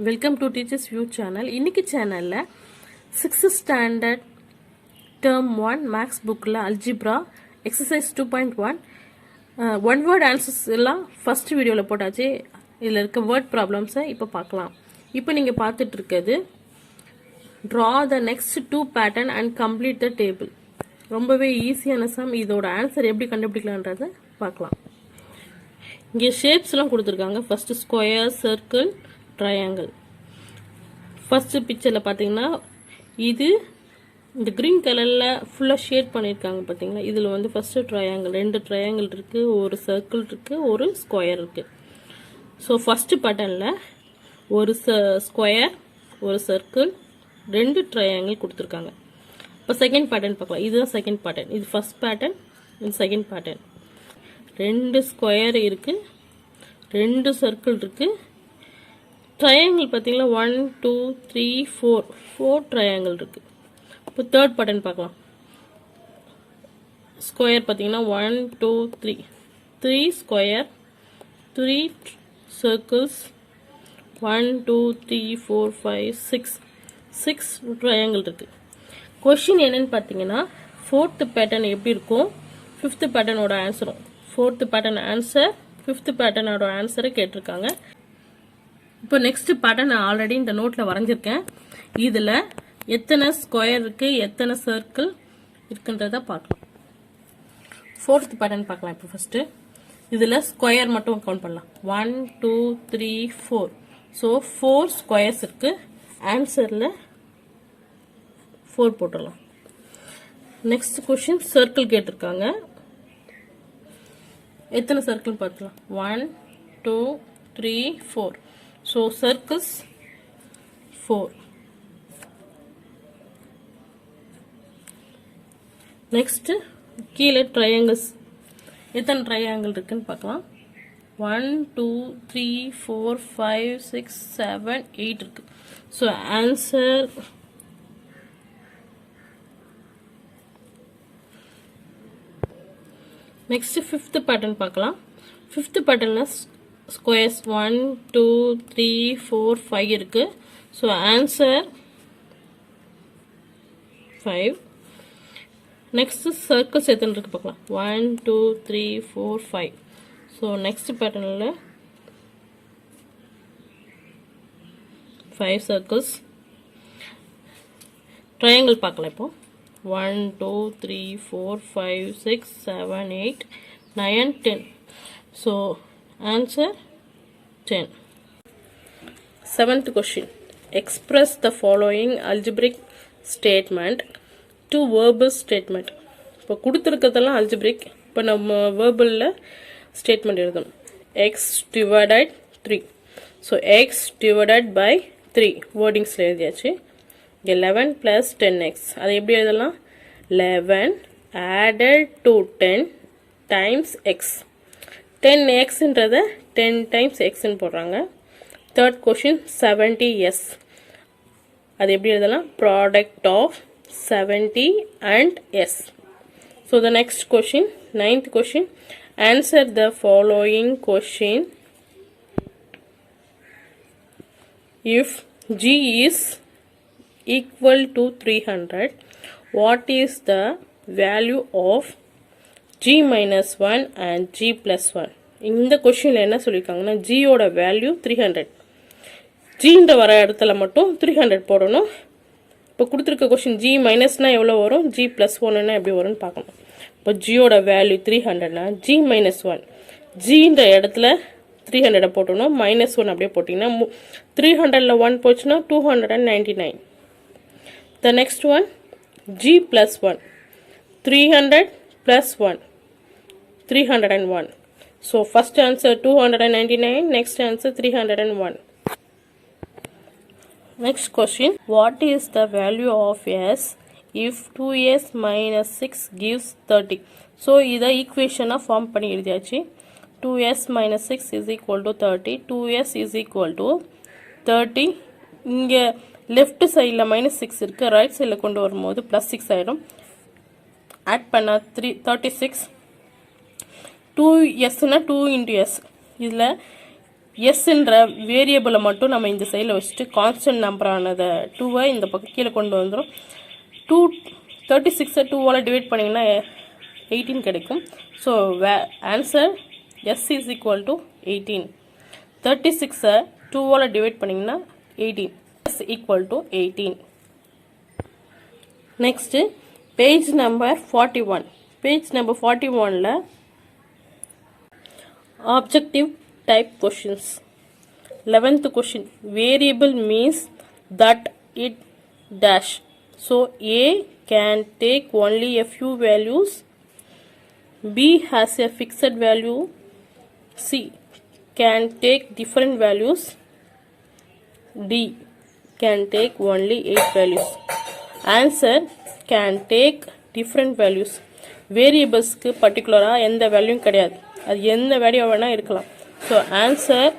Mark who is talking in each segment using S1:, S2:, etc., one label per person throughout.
S1: Welcome to teachers view channel. இன்னைக்கு சேனலில் 6th standard term 1 maths புக்கில் algebra exercise 2.1 one word answers எல்லாம் first வீடியோவில் போட்டாச்சு. இதில் இருக்க வேர்ட் ப்ராப்ளம்ஸை இப்போ பார்க்கலாம். இப்போ நீங்கள் பார்த்துட்டு இருக்கிறது draw the next 2 pattern and complete the table. ரொம்பவே ஈஸியான சம். இதோட ஆன்சர் எப்படி கண்டுபிடிக்கலான்றதை பார்க்கலாம். இங்கே ஷேப்ஸ்லாம் கொடுத்துருக்காங்க. First square, circle, triangle. First பிக்சரில் பார்த்தீங்கன்னா இது இந்த க்ரீன் கலரில் ஃபுல்லாக ஷேட் பண்ணியிருக்காங்க பார்த்தீங்களா. இதில் வந்து ஃபஸ்ட்டு ட்ரையாங்கிள், 2 ட்ரையாங்கிள் இருக்குது, ஒரு சர்க்கிள் இருக்குது, ஒரு ஸ்கொயர் இருக்குது. ஸோ ஃபஸ்ட்டு பேட்டர்னில் ஒரு ஸ்கொயர், ஒரு சர்க்கிள், 2 ட்ரையாங்கிள் கொடுத்துருக்காங்க. இப்போ செகண்ட் பேட்டர்ன் பார்க்கலாம். இதுதான் செகண்ட் பேட்டர்ன். இது ஃபஸ்ட் பேட்டர்ன், இது செகண்ட் பேட்டர்ன். 2 ஸ்கொயர் இருக்குது, 2 சர்க்கிள் இருக்குது, ட்ரையாங்கிள் பார்த்தீங்களா 1 2 3 4 ட்ரையாங்கிள் இருக்குது. இப்போ தேர்ட் பேட்டர்ன் பார்க்கலாம். ஸ்கொயர் பார்த்தீங்கன்னா 1 2 3 ஸ்கொயர், 3 சர்க்கிள்ஸ், 1 2 3 4 5 6 ட்ரையாங்கிள் இருக்குது. கொஷின் என்னன்னு பார்த்தீங்கன்னா ஃபோர்த்து பேட்டர்ன் எப்படி இருக்கும், ஃபிஃப்த்து பேட்டர்னோட ஆன்சரும். ஃபோர்த்து பேட்டர்ன் ஆன்சர், ஃபிஃப்த்து பேட்டர்னோட ஆன்சரை கேட்டிருக்காங்க. இப்போ நெக்ஸ்ட் பேட்டர்ன் நான் ஆல்ரெடி இந்த நோட்டில் வரைஞ்சிருக்கேன். இதில் எத்தனை ஸ்கொயர் இருக்குது, எத்தனை சர்க்கிள் இருக்குன்றத பார்க்கலாம். ஃபோர்த் பேட்டர்ன் பார்க்கலாம். இப்போ ஃபஸ்ட்டு இதில் ஸ்கொயர் மட்டும் கவுண்ட் பண்ணலாம். 1 2 3 4. ஸோ 4 ஸ்கொயர்ஸ் இருக்குது. ஆன்சரில் 4 போட்டுடலாம். நெக்ஸ்ட் கொஷின் சர்க்கிள் கேட்டிருக்காங்க. எத்தனை சர்க்கிள் பார்க்கலாம். 1 2 3 4. So circles 4. Next கீழே triangles. எத்தனை ட்ரையாங்கிள் இருக்குன்னு பார்க்கலாம். 1 2 3 4 5 6 7 8 இருக்கு. So answer next fifth pattern பார்க்கலாம். ஃபிஃப்த் பேட்டர்னில் ஸ்கொயர்ஸ் 1 2 3 4 5 இருக்கு. So answer 5. நெக்ஸ்ட் சர்க்கிள்ஸ் எத்தனை இருக்கு பார்க்கலாம். 1 2 3 4 5. ஸோ நெக்ஸ்ட் பேட்டர்னில் 5 சர்க்கிள்ஸ். ட்ரையாங்கிள் பார்க்கலாம். இப்போ 1 2 3 4 5 6 7 8 9 10. So answer 10. Seventh question. Express the following algebraic statement to verbal statement. இப்போ கொடுத்துருக்கிறதெல்லாம் algebraic. இப்போ நம்ம verbal statement எழுதணும். x divided 3. So x divided by 3 wordings எழுதியாச்சு. 11 plus 10x. அது எப்படி எழுதலாம். 11 added to 10 times x. 10x ன்றதை 10 times x ன்னு போடுறாங்க. Third question 70s. அது எப்படி எழுதலாம். Product of 70 and s. So the next question, ninth question. Answer the following question. If g is equal to 300, what is the value of g minus 1 and g plus 1. இந்த கொஷினில் என்ன சொல்லியிருக்காங்கன்னா ஜியோட value 300. ஜின்ற வர இடத்துல மட்டும் 300 போடணும். இப்போ கொடுத்துருக்க கொஷின் ஜி மைனஸ்னால் எவ்வளோ வரும், ஜி ப்ளஸ் 1ன்னா எப்படி வரும்னு பார்க்கணும். இப்போ ஜியோட வேல்யூ 300னா ஜி மைனஸ் 1, ஜின்ற இடத்துல 300 போட்டணும். -1 அப்படியே போட்டிங்கன்னா 300ல் 1 போச்சுன்னா 299. The next one G plus 1, 300 plus 1, 301. So first answer 299, next answer 301. Next question. What is the value of s if 2s minus 6 gives 30? So இதை ஈக்குவேஷனாக ஃபார்ம் பண்ணி எழுதியாச்சு. 2s minus 6 is equal to 30. 2s is equal to 30. இங்கே left சைடில் -6 இருக்குது, right சைடில் கொண்டு வரும்போது +6 ஆகிடும். ஆட் பண்ண 36. 2s னா 2 into s. இதில் எஸ்ன்ற வேரியபிளை மட்டும் நம்ம இந்த சைடில் வச்சுட்டு கான்ஸ்டன்ட் நம்பரானதை 2-ஐ இந்த பக்கம் கீழே கொண்டு வந்துடும். 36 2ஆல் டிவைட் பண்ணிங்கன்னா 18 கிடைக்கும். So answer S is equal to 18. 36 2ஆல் டிவைட் பண்ணிங்கன்னா 18. S equal to 18. Next page number 41. Page number 41ல் objective type questions. 11th question, variable means that it dash. So A can take only a few values, B has a fixed value, C can take different values, D can take only 8 values. Answer can take different values. Variables க்கு particular எந்த வேல்யூவும் கிடையாது, அது எந்த value வேணா இருக்கலாம். So answer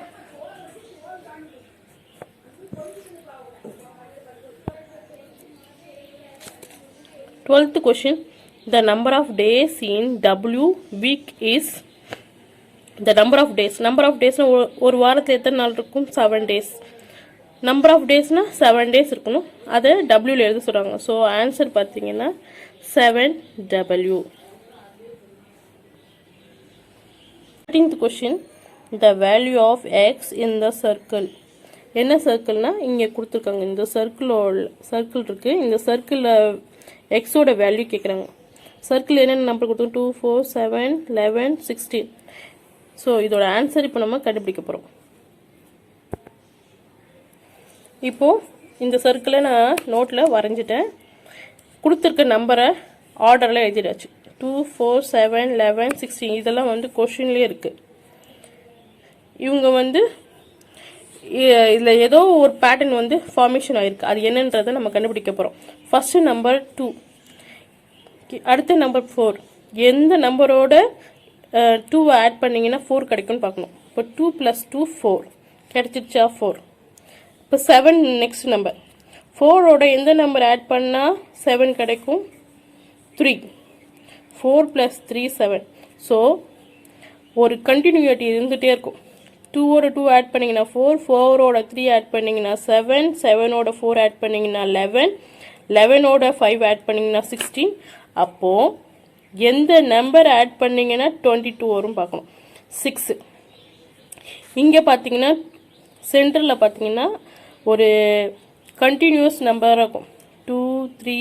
S1: twelfth question, the number of days in W week is. The number of days, number of டேஸ்னா ஒரு வாரத்தில் எத்தனை நாள் இருக்கும்? 7 days. நம்பர் ஆஃப் டேஸ்னா 7 days இருக்கணும், அதை டபிள்யூவில் எழுத சொல்கிறாங்க. ஸோ ஆன்சர் பார்த்தீங்கன்னா 7W. 13th question, the value of x in the circle. என்ன சர்க்கிள்னா இங்கே கொடுத்துருக்காங்க, இந்த சர்க்கிள் இருக்குது, இந்த சர்க்கிளில் எக்ஸோட வேல்யூ கேட்குறாங்க. சர்க்கிள் என்னென்ன நம்பர் கொடுத்துருக்கோம்? 2 4 7 11 16. ஸோ இதோட ஆன்சர் இப்போ நம்ம கண்டுபிடிக்க போகிறோம். இப்போது இந்த சர்க்கிளை நான் நோட்டில் வரைஞ்சிட்டேன், கொடுத்துருக்க நம்பரை ஆர்டரில் எழுதிடாச்சு. 2 4 7 11 16 இதெல்லாம் வந்து கொஷின்லேயே இருக்குது. இவங்க வந்து இதில் ஏதோ ஒரு பேட்டர்ன் வந்து ஃபார்மேஷன் ஆகிருக்கு, அது என்னன்றதை நம்ம கண்டுபிடிக்க போகிறோம். ஃபஸ்ட்டு நம்பர் 2, அடுத்த நம்பர் 4. எந்த நம்பரோட 2 ஆட் பண்ணிங்கன்னா 4 கிடைக்கும்னு பார்க்கணும். இப்போ 2 + 2 4 கிடைச்சிருச்சா? 4. இப்போ 7 நெக்ஸ்ட் நம்பர். 4ஓட எந்த நம்பர் ஆட் பண்ணால் 7 கிடைக்கும்? 3. 4 + 3 7. ஸோ ஒரு கண்டினியூட்டி இருந்துகிட்டே இருக்கும். 2ஓட 2 ஆட் பண்ணிங்கன்னா 4, 4ஓட 3 ஆட் பண்ணிங்கன்னா 7, 7ஓட 4 ஆட் பண்ணிங்கன்னா 11, 11ஓட 5 ஆட் பண்ணிங்கன்னா 16. அப்போது எந்த நம்பர் ஆட் பண்ணிங்கன்னா 22 வரும் பார்க்கணும். 6. இங்கே பார்த்தீங்கன்னா சென்டரில் பார்த்தீங்கன்னா ஒரு கண்டினியூஸ் நம்பர் இருக்கும். 2 3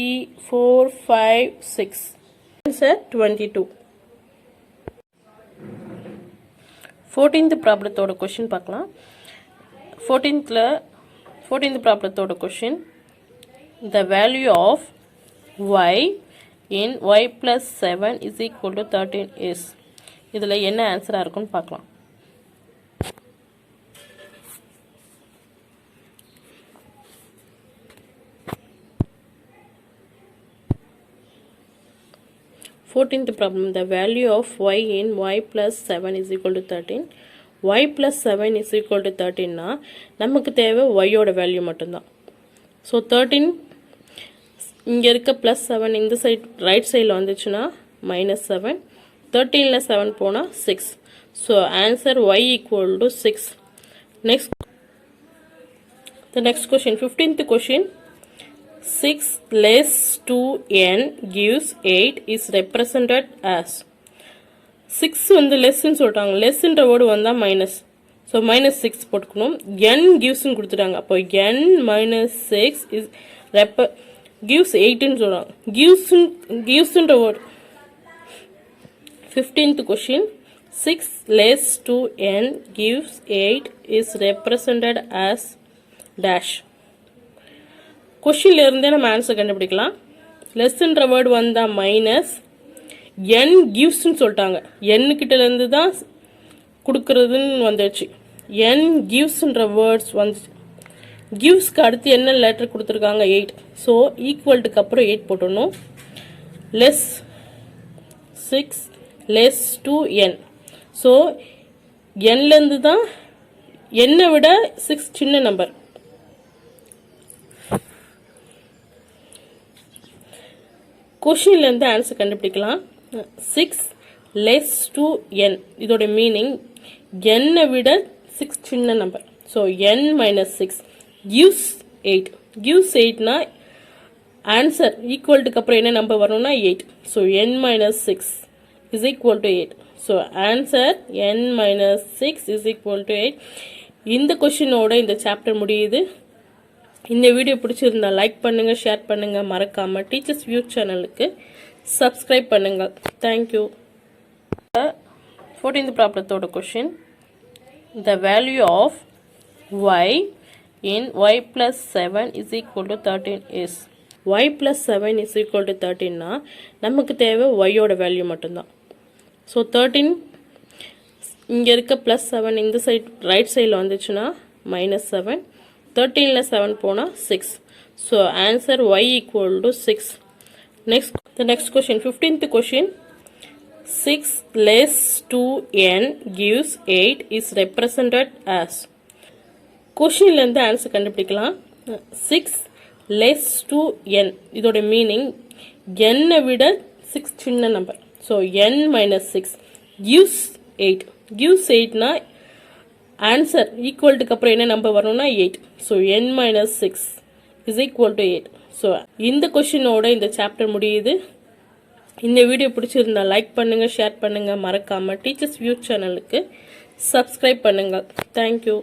S1: 4 5 6. ஆன்சர் 22. 14th ப்ராப்ளத்தோட கொஷின் பார்க்கலாம். 14th ப்ராப்ளத்தோட question, the value of y in y + 7 = 13 is. இதில் என்ன ஆன்சராக இருக்குன்னு பார்க்கலாம். Fourteenth problem, the value of y in y + 7 = 13. y + 7 = 13னா நமக்கு தேவை yயோட வேல்யூ மட்டும்தான். ஸோ 13 இங்கே இருக்க +7 இந்த சைட் ரைட் சைடில் வந்துச்சுன்னா -7. 13ல் 7 போனால் 6. So answer y = 6. The next question, 15th question, 6 less 2n gives 8 is represented as. 6 வந்து லெஸ்ன்னு சொல்லிட்டாங்க, லெஸ்ன்ற வேர்டு வந்தால் மைனஸ். ஸோ -6 போட்டுக்கணும். n கிவ்ஸ்ன்னு கொடுத்துட்டாங்க, அப்போ n - 6 இஸ் gives 8ன்னு சொல்கிறாங்க. கிவ்ஸ்ன்ற word. 15th question, 6 less 2n gives 8 is represented as dash. கொஷின்ல இருந்தே நம்ம answer கண்டுபிடிக்கலாம். லெஸ்ன்ற வேர்டு வந்தால் மைனஸ், n கிவ்ஸ்ன்னு சொல்லிட்டாங்க, n கிட்டேருந்து தான் கொடுக்குறதுன்னு வந்துடுச்சு. n கிவ்ஸ்ன்ற வேர்ட்ஸ் வந்துச்சு. கிவ்ஸ்க்கு அடுத்து என்ன லெட்டர் கொடுத்துருக்காங்க? 8. ஸோ ஈக்குவல்ட்டுக்கு அப்புறம் 8 போட்டணும். Less 6 less 2n. ஸோ nலேருந்து தான், என்னை விட 6 சின்ன நம்பர். கொஷின்லேருந்து ஆன்சர் கண்டுபிடிக்கலாம். 6 less 2n இதோட மீனிங் என்னை விட 6 சின்ன number. So n minus 6 gives 8. gives 8னா ஆன்சர் ஈக்குவல்ட்டுக்கு அப்புறம் என்ன நம்பர் வரணும்னா 8. So n minus 6 is equal to 8. So answer n minus 6 is equal to 8. இந்த கொஷினோட இந்த சாப்டர் முடியுது. இந்த வீடியோ பிடிச்சிருந்தா லைக் பண்ணுங்க, ஷேர் பண்ணுங்க, மறக்காம டீச்சர்ஸ் வியூ சேனலுக்கு சப்ஸ்கிரைப் பண்ணுங்க. தேங்க்யூ. 14th ப்ராப்ளத்தோட question, the value of y in y plus 7 is equal to 13 is. y plus 7 is equal to 13னா நமக்கு தேவை y ஓட வேல்யூ மட்டும்தான். ஸோ 13 இங்கே இருக்க ப்ளஸ் 7 இந்த சைட் ரைட் சைடில் வந்துச்சுன்னா -7. 13ல் 7 போனால் 6. So answer y equal to 6. The next question, 15th question. 6 less 2n gives 8 is represented as. கொஷின்லேருந்து answer கண்டுபிடிக்கலாம். 6 less 2n இதோட மீனிங் n விட 6 சின்ன number. So n minus 6 gives 8. gives 8னா ஆன்சர் ஈக்குவல்ட்டுக்கு அப்புறம் என்ன நம்பர் வரணும்னா 8. So n minus 6 is equal to 8. So இந்த கொஷினோட இந்த சாப்டர் முடியுது. இந்த வீடியோ பிடிச்சிருந்தா லைக் பண்ணுங்க, ஷேர் பண்ணுங்க, மறக்காம டீச்சர்ஸ் வியூ சேனலுக்கு சப்ஸ்கிரைப் பண்ணுங்க. தேங்க்யூ.